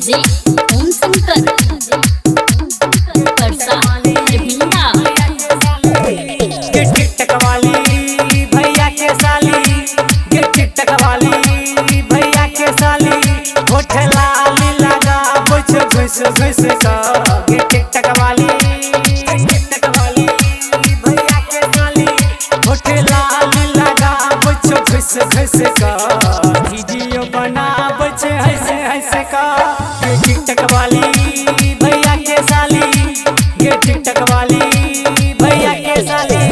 DJ ओम शंकर परसा रवीना गे TikTok वाली भैया के साली गे टिकटक वाली भैया के साली होठ लाली लगा बुझ घुस घुस का गे टिकटक वाली भैया के साली होठ लाली लगा बुझ घुस घुस का वीडियो बना बुझ हंस हंस का गे टिकटक वाली भैया के साली गे टिकटक वाली भैया के साली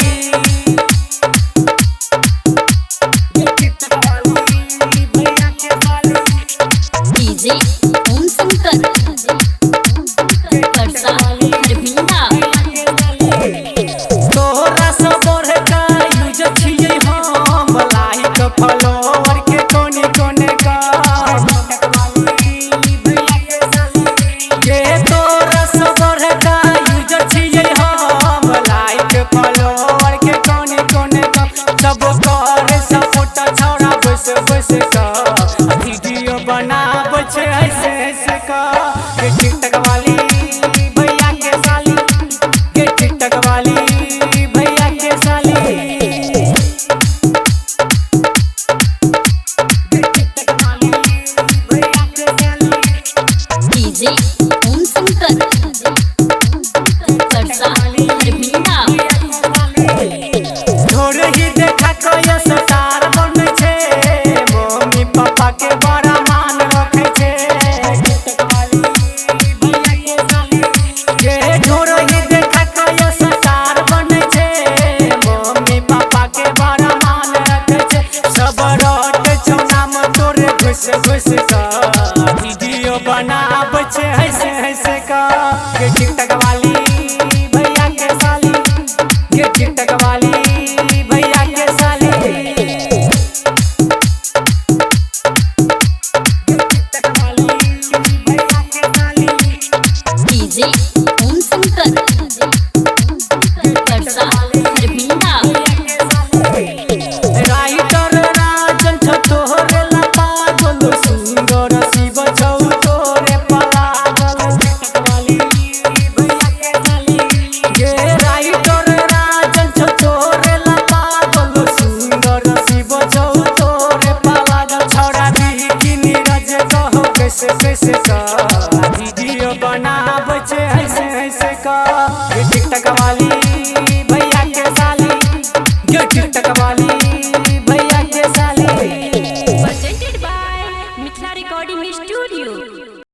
डीजे ओम शंकर परसा रवीना तोहरा सब बढ़ का यूज छियै हम लाइक फॉलोवर के कोने कोने का ये तोहरा सब बढ़ का यूज छियै हम लाइक फॉलोवर के कोने कोने का सब कर सपोर्ट छौड़ा बस बस का वीडियो बनाब छै ऐसे ऐसे का के टिकटक वाली भैया के साली के टिकटक वाली भैया के साली के टिकटक वाली भैया के साली डीजे ओम शंकर परसा रवीना छोड़ ही देखा कोई स्टार बन छे मम्मी पापा के बड़ा मान रखे छे टिकटक वाली भैया के साली के छोड़ ही देखा कोई स्टार बन छे मम्मी पापा के बड़ा मान रखे छे सब रट छौ नाम तोरे घुस घुस का वीडियो बनाब छे हंस हंस का के टिकटक वाली भैया के साली के टिकटक वाली भैया के साली के टिकटक वाली भैया के साली डीजे ओम शंकर परसा रवीना राइटर राजन छ तोहरे ला पागल सुंदर शिव छौ तोरे पागल टिकटक वाली भैया के साली गे राइटर राजन छ तोहरे ला पागल सुंदर शिव छौ तोरे पागल छौड़ा दी कि नीरज कहो कैसे कैसे का वीडियो बनाब छै ऐसे ऐसे का गे टिकटक वाली भैया के साली गे टिकटक वाली भैया के साली presented by Mithila Recording Studio.